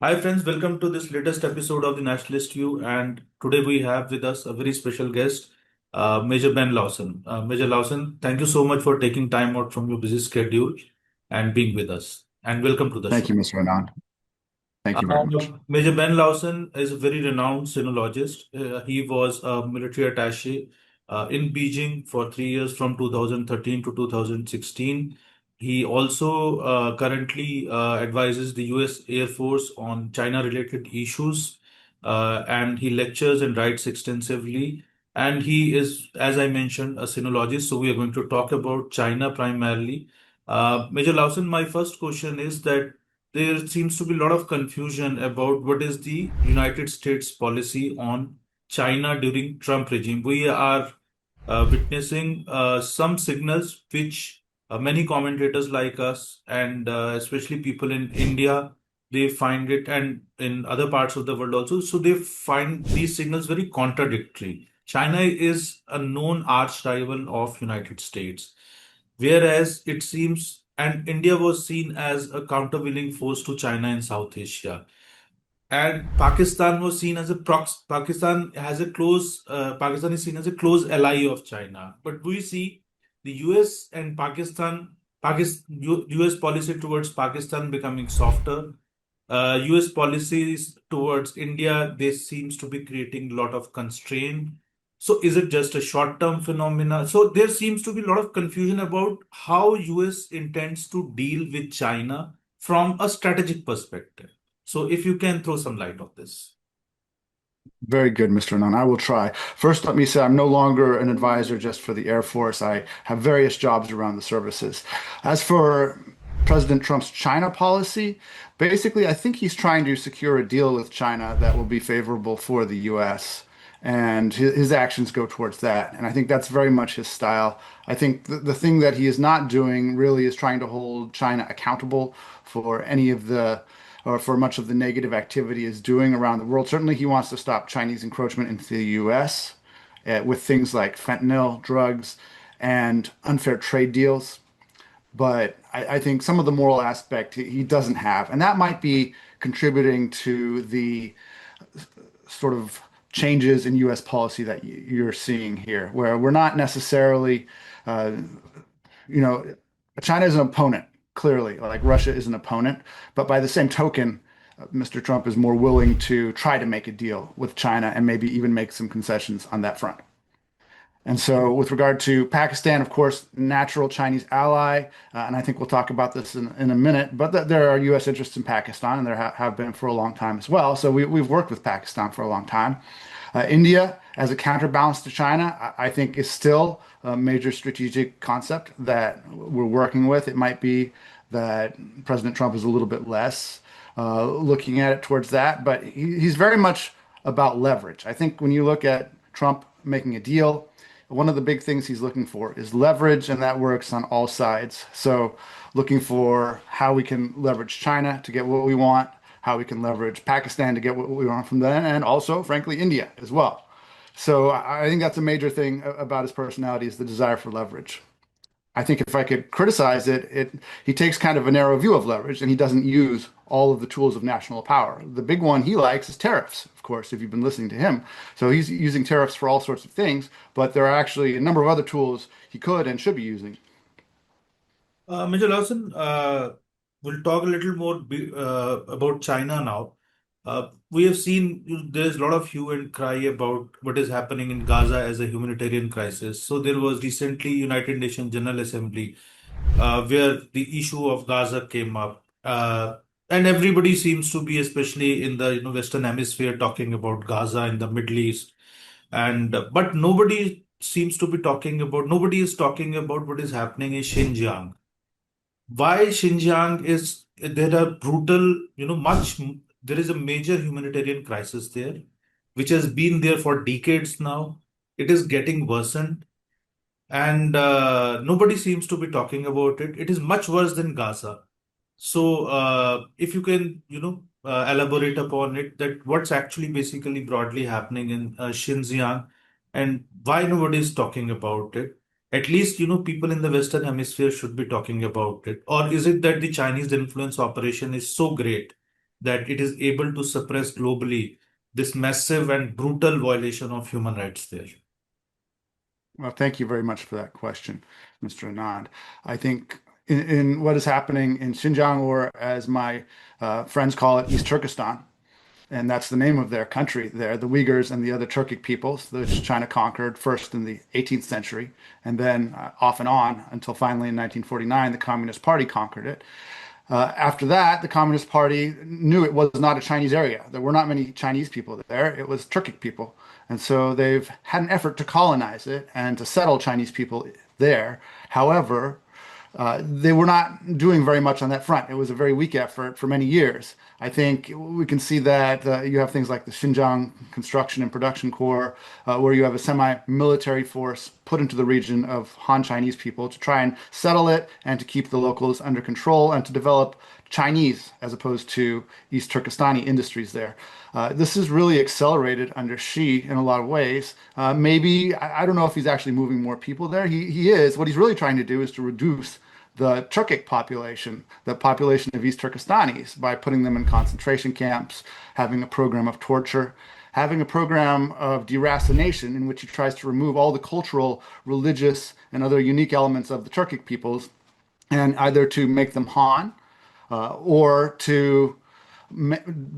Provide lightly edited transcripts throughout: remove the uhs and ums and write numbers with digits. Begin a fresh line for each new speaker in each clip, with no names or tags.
Hi friends, welcome to this latest episode of the Nationalist View, and today we have with us a very special guest, Major Ben Lowsen. Major Lowsen, thank you so much for taking time out from your busy schedule and being with us. And welcome to the
Thank
show.
you, Mr. Anand. Thank you very much.
Major Ben Lowsen is a very renowned sinologist. He was a military attaché in Beijing for 3 years from 2013 to 2016. He also currently advises the U.S. Air Force on China-related issues, and he lectures and writes extensively. And he is, as I mentioned, a sinologist. So we are going to talk about China primarily. Major Lawson, my first question is that there seems to be a lot of confusion about what is the United States policy on China during Trump regime. We are witnessing some signals which many commentators like us and especially people in India, they find it, and in other parts of the world also, so they find these signals very contradictory. China is a known arch rival of United States, whereas it seems, and India was seen as a countervailing force to China in South Asia. And Pakistan was seen as a Pakistan is seen as a close ally of China. But we see the US and US policy towards Pakistan becoming softer. US policies towards India, they seems to be creating a lot of constraint. So is it just a short-term phenomena? So there seems to be a lot of confusion about how US intends to deal with China from a strategic perspective. So if you can throw some light on this.
Very good, Mr. Anand. I will try. First, let me say I'm no longer an advisor just for the Air Force. I have various jobs around the services. As for President Trump's China policy, basically, I think he's trying to secure a deal with China that will be favorable for the U.S. And his actions go towards that. And I think that's very much his style. I think the thing that he is not doing really is trying to hold China accountable for any of the or for much of the negative activity is doing around the world. Certainly, he wants to stop Chinese encroachment into the U.S. With things like fentanyl, drugs, and unfair trade deals. But I think some of the moral aspect he doesn't have, and that might be contributing to the sort of changes in U.S. policy that you're seeing here, where we're not necessarily, uh, you know, China is an opponent, clearly, like Russia is an opponent. But by the same token, Mr. Trump is more willing to try to make a deal with China and maybe even make some concessions on that front. And so, with regard to Pakistan, of course, natural Chinese ally, and I think we'll talk about this in a minute, but there are U.S. interests in Pakistan, and there have been for a long time as well. So, we've worked with Pakistan for a long time. India, as a counterbalance to China, I think is still a major strategic concept that we're working with. It might be that President Trump is a little bit less looking at it towards that, but he's very much about leverage. I think when you look at Trump making a deal, one of the big things he's looking for is leverage, and that works on all sides. So, looking for how we can leverage China to get what we want, how we can leverage Pakistan to get what we want from them, and also, frankly, India as well. So, I think that's a major thing about his personality is the desire for leverage. I think if I could criticize it, he takes kind of a narrow view of leverage and he doesn't use all of the tools of national power. The big one he likes is tariffs, of course, if you've been listening to him. So he's using tariffs for all sorts of things, but there are actually a number of other tools he could and should be using.
Major Lawson, we'll talk a little more about China now. We have seen there's a lot of hue and cry about what is happening in Gaza as a humanitarian crisis. So there was recently United Nations General Assembly where the issue of Gaza came up, and everybody seems to be, especially in the Western Hemisphere, talking about Gaza in the Middle East, and but nobody is talking about what is happening in Xinjiang. Why Xinjiang is there are brutal, there is a major humanitarian crisis there, which has been there for decades now. It is getting worsened, and nobody seems to be talking about it. It is much worse than Gaza. So, if you can, elaborate upon it, that what's actually basically broadly happening in Xinjiang, and why nobody is talking about it. at least, people in the Western Hemisphere should be talking about it? Or is it that the Chinese influence operation is so great that it is able to suppress globally this massive and brutal violation of human rights there?
Well, thank you very much for that question, Mr. Anand. I think in what is happening in Xinjiang, or as my friends call it, East Turkestan, and that's the name of their country there, the Uyghurs and the other Turkic peoples, which China conquered first in the 18th century, and then off and on until finally in 1949, the Communist Party conquered it. After that, the Communist Party knew it was not a Chinese area. There were not many Chinese people there. It was Turkic people. And so they've had an effort to colonize it and to settle Chinese people there. However, they were not doing very much on that front. It was a very weak effort for many years. I think we can see that you have things like the Xinjiang Construction and Production Corps, where you have a semi-military force put into the region of Han Chinese people to try and settle it and to keep the locals under control and to develop Chinese as opposed to East Turkistani industries there. This is really accelerated under Xi in a lot of ways. Maybe, I don't know if he's actually moving more people there. He is. What he's really trying to do is to reduce the Turkic population, the population of East Turkistanis, by putting them in concentration camps, having a program of torture, having a program of deracination in which he tries to remove all the cultural, religious, and other unique elements of the Turkic peoples, and either to make them Han or to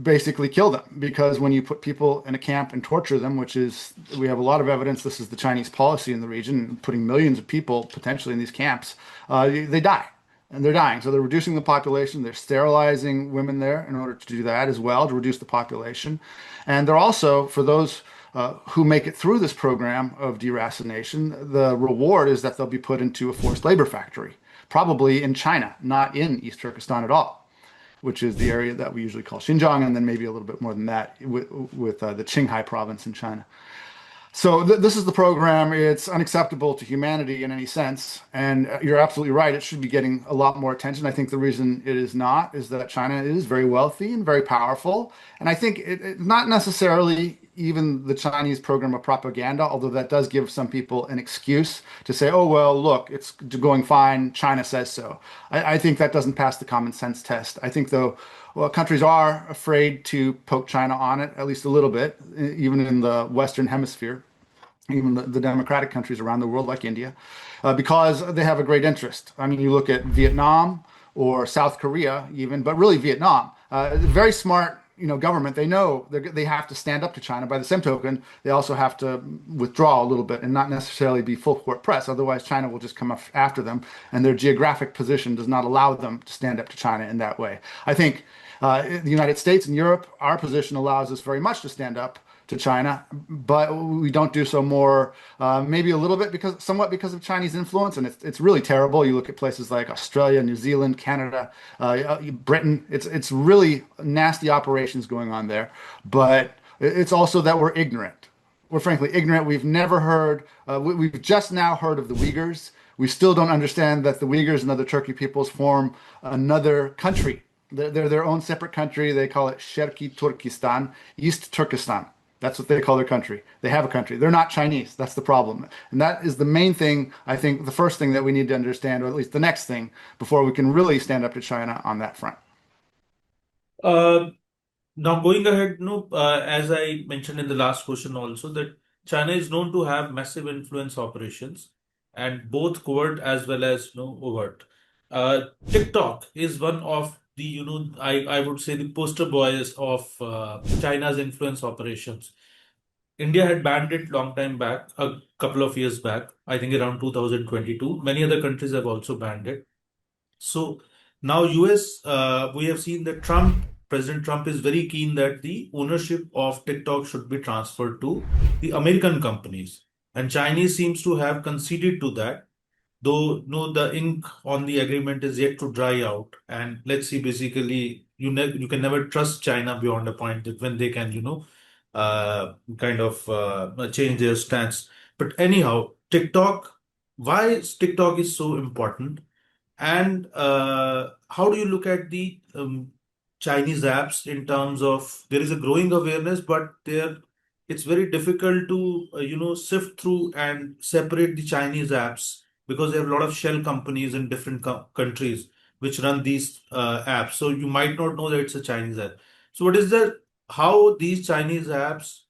basically kill them. Because when you put people in a camp and torture them, which is, we have a lot of evidence this is the Chinese policy in the region, putting millions of people potentially in these camps, they die. And they're dying. So they're reducing the population. They're sterilizing women there in order to do that as well, to reduce the population. And they're also, for those who make it through this program of deracination, the reward is that they'll be put into a forced labor factory, probably in China, not in East Turkestan at all, which is the area that we usually call Xinjiang, and then maybe a little bit more than that with the Qinghai province in China. So this is the program. It's unacceptable to humanity in any sense. And you're absolutely right. It should be getting a lot more attention. I think the reason it is not is that China is very wealthy and very powerful. And I think not necessarily even the Chinese program of propaganda, although that does give some people an excuse to say, oh, well, look, it's going fine. China says so. I think that doesn't pass the common sense test. I think, though, well, countries are afraid to poke China on it, at least a little bit, even in the Western Hemisphere, even the democratic countries around the world like India, because they have a great interest. I mean, you look at Vietnam or South Korea even, but really Vietnam, very smart, government. They know they have to stand up to China. By the same token, they also have to withdraw a little bit and not necessarily be full court press. Otherwise, China will just come after them, and their geographic position does not allow them to stand up to China in that way. I think the United States and Europe, our position allows us very much to stand up to China, but we don't do so more, maybe a little bit somewhat because of Chinese influence, and it's really terrible. You look at places like Australia, New Zealand, Canada, Britain. It's really nasty operations going on there, but it's also that we're ignorant. We're frankly ignorant. We've never heard. We've just now heard of the Uyghurs. We still don't understand that the Uyghurs and other Turkic peoples form another country. They're their own separate country. They call it Sherki Turkistan, East Turkestan. That's what they call their country. They have a country. They're not Chinese. That's the problem. And that is the main thing, I think, the first thing that we need to understand, or at least the next thing, before we can really stand up to China on that front.
Uh, Now, going ahead, as I mentioned in the last question also, that China is known to have massive influence operations, and both covert as well as overt. TikTok is one of the I would say the poster boys of China's influence operations. India had banned it long time back, a couple of years back, I think around 2022. Many other countries have also banned it. So now US, we have seen that President Trump is very keen that the ownership of TikTok should be transferred to the American companies. And Chinese seems to have conceded to that, though no, the ink on the agreement is yet to dry out. And let's see, basically, you can never trust China beyond a point that when they can, kind of change their stance. But anyhow, why TikTok is so important? And how do you look at the Chinese apps in terms of there is a growing awareness, but it's very difficult to sift through and separate the Chinese apps because they have a lot of shell companies in different countries which run these apps. So you might not know that it's a Chinese app. So what is the how these Chinese apps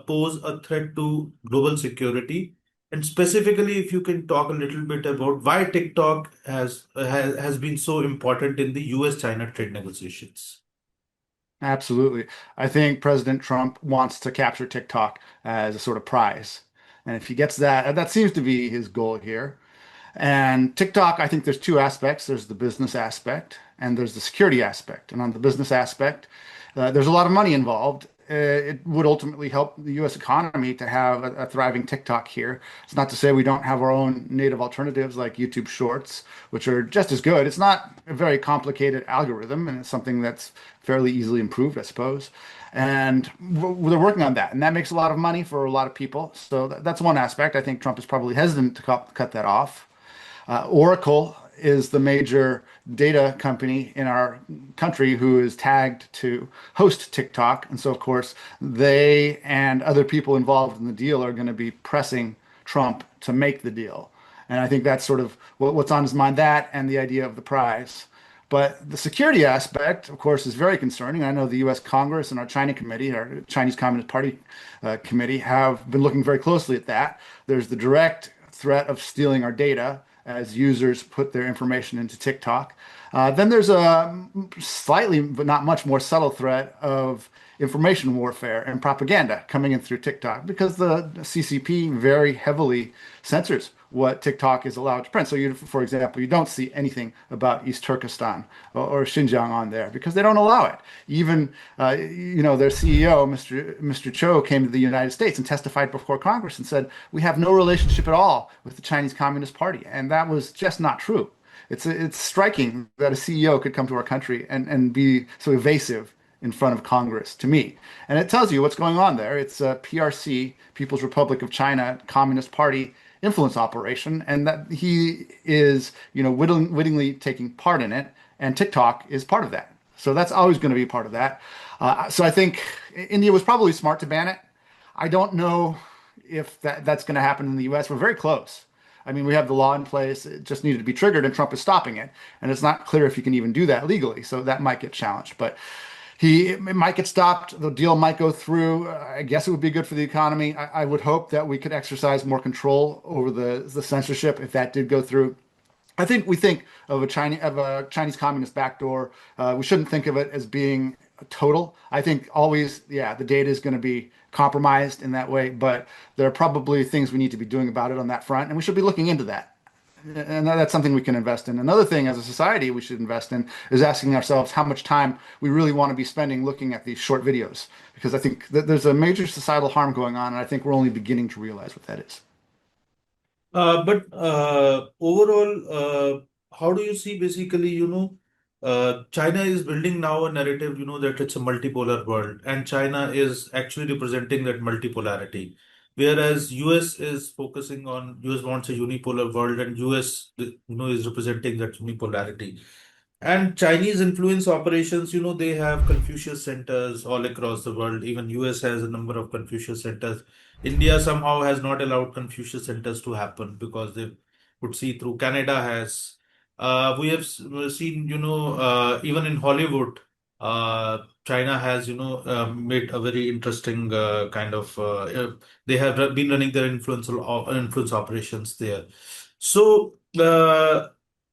pose a threat to global security? And specifically, if you can talk a little bit about why TikTok has been so important in the U.S. China trade negotiations.
Absolutely. I think President Trump wants to capture TikTok as a sort of prize. And if he gets that, and that seems to be his goal here. And TikTok, I think there's two aspects. There's the business aspect and there's the security aspect. And on the business aspect, there's a lot of money involved. It would ultimately help the U.S. economy to have a thriving TikTok here. It's not to say we don't have our own native alternatives like YouTube Shorts, which are just as good. It's not a very complicated algorithm, and it's something that's fairly easily improved, I suppose. And they're working on that, and that makes a lot of money for a lot of people. So that's one aspect. I think Trump is probably hesitant to cut that off. Oracle is the major data company in our country who is tagged to host TikTok. And so, of course, they and other people involved in the deal are going to be pressing Trump to make the deal. And I think that's sort of what's on his mind, that and the idea of the prize. But the security aspect, of course, is very concerning. I know the U.S. Congress and our China committee, our Chinese Communist Party committee, have been looking very closely at that. There's the direct threat of stealing our data as users put their information into TikTok. Then there's a slightly, but not much more subtle threat of information warfare and propaganda coming in through TikTok because the CCP very heavily censors what TikTok is allowed to print. So you, for example, you don't see anything about East Turkistan or Xinjiang on there because they don't allow it. Even, their CEO, Mr. Cho, came to the United States and testified before Congress and said, we have no relationship at all with the Chinese Communist Party. And that was just not true. It's striking that a CEO could come to our country and be so evasive in front of Congress to me. And it tells you what's going on there. It's a PRC, People's Republic of China, Communist Party influence operation, and that he is, wittingly taking part in it, and TikTok is part of that. So that's always going to be part of that. So I think India was probably smart to ban it. I don't know if that's going to happen in the U.S. We're very close. I mean, we have the law in place. It just needed to be triggered, and Trump is stopping it. And it's not clear if he can even do that legally. So that might get challenged. But it might get stopped. The deal might go through. I guess it would be good for the economy. I would hope that we could exercise more control over the censorship if that did go through. I think we think of a Chinese communist backdoor. We shouldn't think of it as being total. I think always, yeah, the data is going to be compromised in that way, but there are probably things we need to be doing about it on that front, and we should be looking into that. And that's something we can invest in. Another thing as a society we should invest in is asking ourselves how much time we really want to be spending looking at these short videos, because I think that there's a major societal harm going on, and I think we're only beginning to realize what that is.
But overall, how do you see basically, China is building now a narrative, that it's a multipolar world, and China is actually representing that multipolarity. Whereas US is focusing on, US wants a unipolar world, and US, is representing that unipolarity. And Chinese influence operations, they have Confucius centers all across the world. Even US has a number of Confucius centers. India somehow has not allowed Confucius centers to happen because they would see through. Canada has. We have seen, even in Hollywood, China has, made a very interesting kind of. They have been running their influence operations there. So.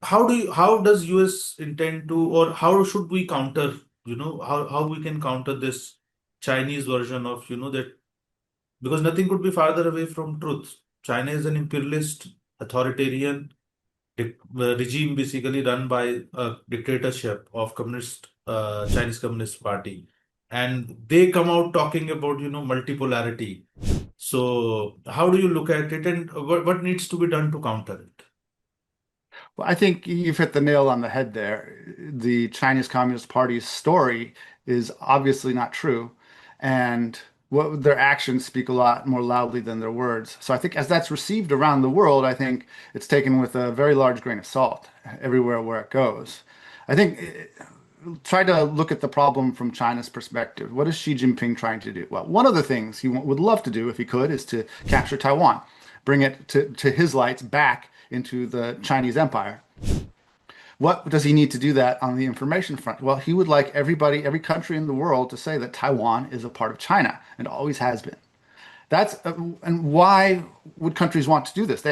How does US intend to, or how should we counter, how we can counter this Chinese version of, that, because nothing could be farther away from truth. China is an imperialist, authoritarian regime basically run by a dictatorship of Chinese Communist Party. And they come out talking about, multipolarity. So how do you look at it, and what needs to be done to counter it?
Well, I think you've hit the nail on the head there. The Chinese Communist Party's story is obviously not true, and what their actions speak a lot more loudly than their words. So I think as that's received around the world, I think it's taken with a very large grain of salt everywhere where it goes. I think try to look at the problem from China's perspective. What is Xi Jinping trying to do? Well, one of the things he would love to do if he could is to capture Taiwan, bring it to his lights back into the Chinese empire. What does he need to do that on the information front? Well, he would like everybody, every country in the world to say that Taiwan is a part of China and always has been. That's and why would countries want to do this?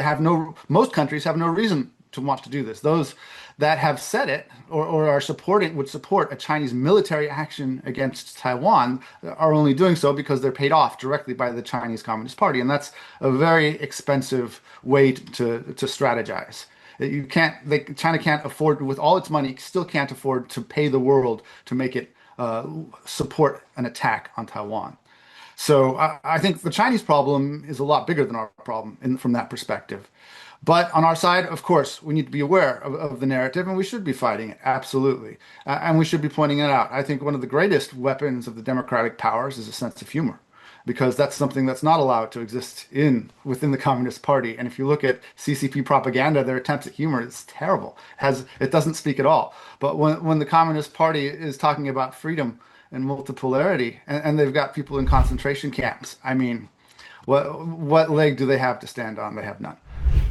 Most countries have no reason to want to do this. Those that have said it or are supporting would support a Chinese military action against Taiwan are only doing so because they're paid off directly by the Chinese Communist Party, and that's a very expensive way to strategize. China can't afford, with all its money, still can't afford to pay the world to make it support an attack on Taiwan. So I think the Chinese problem is a lot bigger than our problem from that perspective. But on our side, of course, we need to be aware of the narrative and we should be fighting it, absolutely. And we should be pointing it out. I think one of the greatest weapons of the democratic powers is a sense of humor, because that's something that's not allowed to exist within the Communist Party. And if you look at CCP propaganda, their attempts at humor, it's terrible. It doesn't speak at all. But when the Communist Party is talking about freedom and multipolarity, and they've got people in concentration camps, I mean, what leg do they have to stand on? They have none.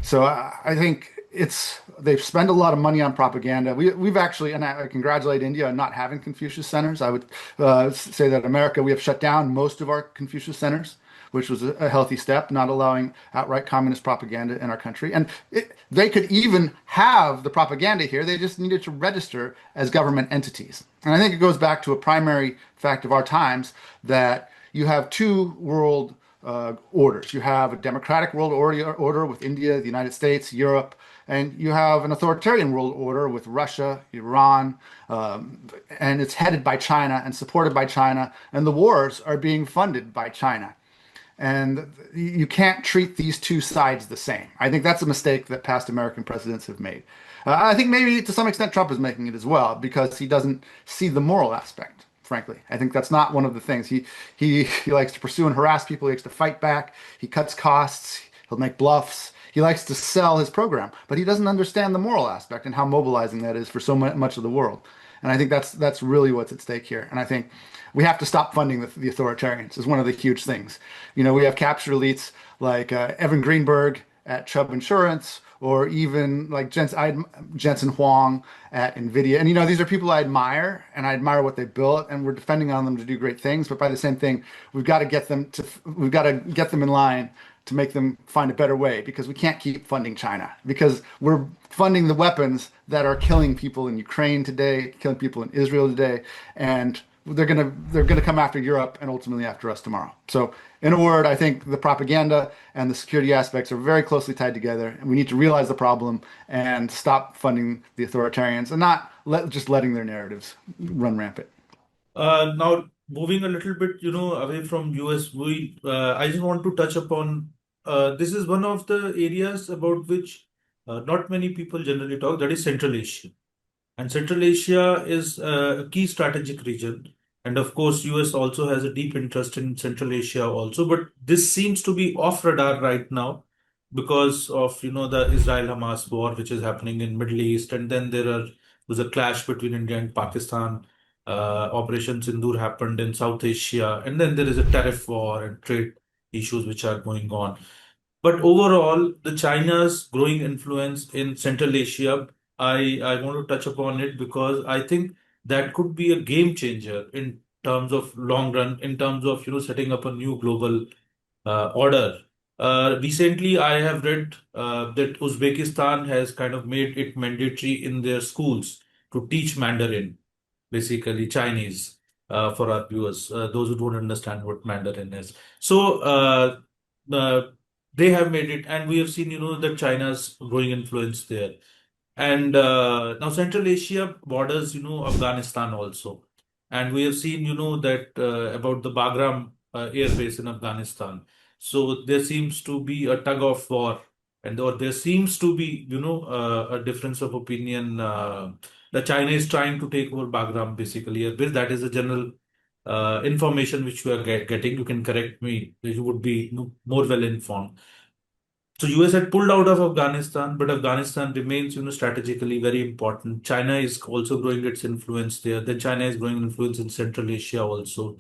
So I think they've spent a lot of money on propaganda. We've actually, and I congratulate India on not having Confucius centers. I would say that America, we have shut down most of our Confucius centers, which was a healthy step, not allowing outright communist propaganda in our country. And they could even have the propaganda here. They just needed to register as government entities. And I think it goes back to a primary fact of our times that you have two world orders. You have a democratic world order with India, the United States, Europe, and you have an authoritarian world order with Russia, Iran, and it's headed by China and supported by China, and the wars are being funded by China. And you can't treat these two sides the same. I think that's a mistake that past American presidents have made. I think maybe to some extent Trump is making it as well because he doesn't see the moral aspect. Frankly, I think that's not one of the things he likes to pursue and harass people. He likes to fight back. He cuts costs. He'll make bluffs. He likes to sell his program, but he doesn't understand the moral aspect and how mobilizing that is for so much of the world. And I think that's really what's at stake here. And I think we have to stop funding the authoritarians is one of the huge things. You know, we have captured elites like Evan Greenberg at Chubb Insurance, or even like Jensen Huang at NVIDIA. And, you know, these are people I admire and I admire what they built and we're defending on them to do great things. But by the same thing, we've got to get them in line to make them find a better way, because we can't keep funding China because we're funding the weapons that are killing people in Ukraine today, killing people in Israel today. And they're gonna come after Europe and ultimately after us tomorrow. So, in a word, I think the propaganda and the security aspects are very closely tied together, and we need to realize the problem and stop funding the authoritarians and not just letting their narratives run rampant.
Now, moving a little bit, away from US, I just want to touch upon this is one of the areas about which not many people generally talk, that is Central Asia. And Central Asia is a key strategic region. And of course, US also has a deep interest in Central Asia also. But this seems to be off radar right now because of, the Israel-Hamas war, which is happening in Middle East. And then there's a clash between India and Pakistan. Operation Sindoor happened in South Asia. And then there is a tariff war and trade issues which are going on. But overall, the China's growing influence in Central Asia, I want to touch upon it because I think that could be a game changer in terms of long run, in terms of setting up a new global order. Recently, I have read that Uzbekistan has kind of made it mandatory in their schools to teach Mandarin, basically Chinese, for our viewers, those who don't understand what Mandarin is. So uh, they have made it, and we have seen, that China's growing influence there. And now Central Asia borders, Afghanistan also. And we have seen, that about the Bagram air base in Afghanistan. So there seems to be a tug of war, or there seems to be, a difference of opinion. That China is trying to take over Bagram, basically air base. That is a general information which you are getting. You can correct me. You would be more well informed. So US had pulled out of Afghanistan, but Afghanistan remains, strategically very important. China is also growing its influence there. Then China is growing influence in Central Asia also.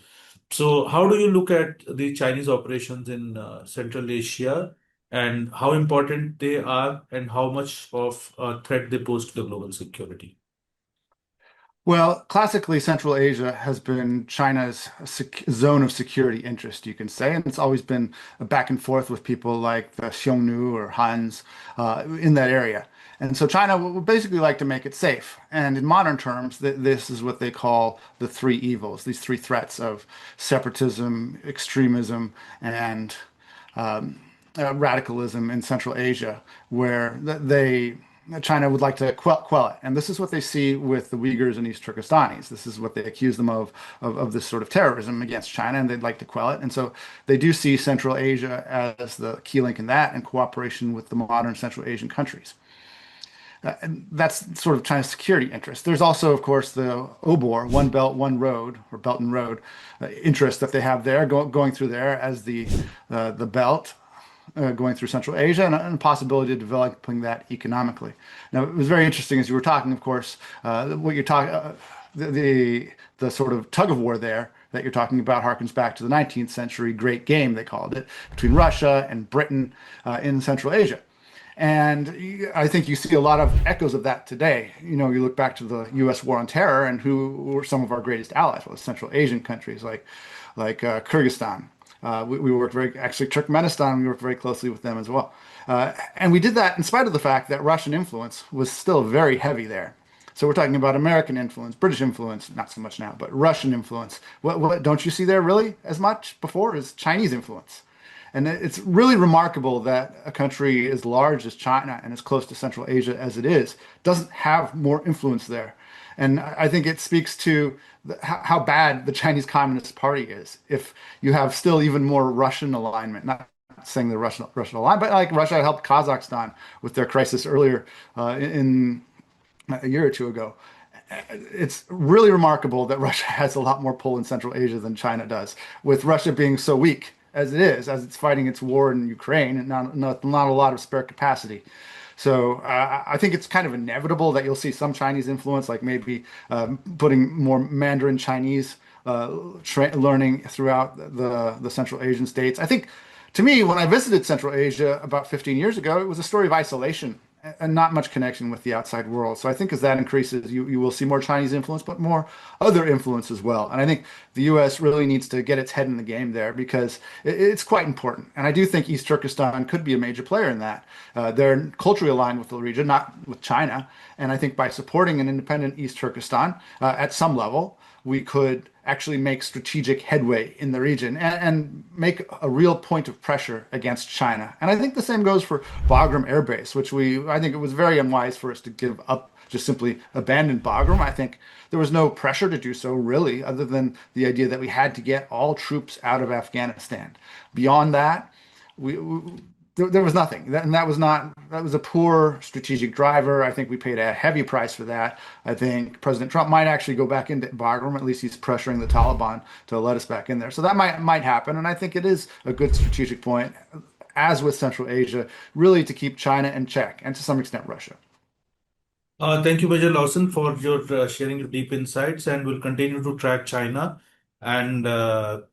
So how do you look at the Chinese operations in Central Asia? and how important they are and how much of a threat they pose to the global security?
Well, classically, Central Asia has been China's zone of security interest, you can say, and it's always been a back and forth with people like the Xiongnu or Hans in that area. And so China would basically like to make it safe. And in modern terms, this is what they call the three evils, these three threats of separatism, extremism, and um, radicalism in Central Asia, where China would like to quell it. And this is what they see with the Uyghurs and East Turkistanis. This is what they accuse them of this sort of terrorism against China, and they'd like to quell it. And so they do see Central Asia as the key link in that and cooperation with the modern Central Asian countries. And that's sort of China's security interest. There's also, of course, the OBOR, One Belt, One Road, or Belt and Road interest that they have there, going through there as the belt going through Central Asia and a possibility of developing that economically. Now, it was very interesting as you were talking, of course, what you're talking, the sort of tug of war there that you're talking about harkens back to the 19th century Great Game, they called it, between Russia and Britain in Central Asia. And I think you see a lot of echoes of that today. You know, you look back to the U.S. war on terror and who were some of our greatest allies, well, Central Asian countries like Kyrgyzstan. We worked actually Turkmenistan, we worked very closely with them as well. And we did that in spite of the fact that Russian influence was still very heavy there. So we're talking about American influence, British influence, not so much now, but Russian influence. What don't you see there really as much before is Chinese influence. And it's really remarkable that a country as large as China and as close to Central Asia as it is doesn't have more influence there. And I think it speaks to how bad the Chinese Communist Party is. If you have still even more Russian alignment, not saying the Russian alignment, but like Russia helped Kazakhstan with their crisis earlier in a year or two ago. It's really remarkable that Russia has a lot more pull in Central Asia than China does, with Russia being so weak as it is, as it's fighting its war in Ukraine and not a lot of spare capacity. So I think it's kind of inevitable that you'll see some Chinese influence, like maybe putting more Mandarin Chinese learning throughout the Central Asian states. I think, to me, when I visited Central Asia about 15 years ago, it was a story of isolation and not much connection with the outside world. So I think as that increases, you will see more Chinese influence, but more other influence as well. And I think the U.S. really needs to get its head in the game there because it's quite important. And I do think East Turkestan could be a major player in that. They're culturally aligned with the region, not with China. And I think by supporting an independent East Turkestan at some level, we could actually make strategic headway in the region and make a real point of pressure against China. And I think the same goes for Bagram Air Base, which I think it was very unwise for us to give up, just simply abandon Bagram. I think there was no pressure to do so, really, other than the idea that we had to get all troops out of Afghanistan. Beyond that, there was nothing. And that was a poor strategic driver. I think we paid a heavy price for that. I think President Trump might actually go back into Bagram. At least he's pressuring the Taliban to let us back in there. So that might happen. And I think it is a good strategic point, as with Central Asia, really to keep China in check and to some extent Russia.
Thank you, Major Lawson, for your sharing your deep insights, and we'll continue to track China and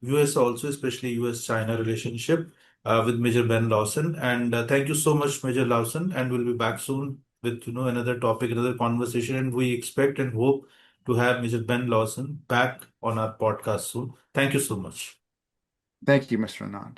US also, especially US-China relationship with Major Ben Lawson. And thank you so much, Major Lawson, and we'll be back soon with another topic, another conversation. And we expect and hope to have Major Ben Lawson back on our podcast soon. Thank you so much.
Thank you, Mr. Anand.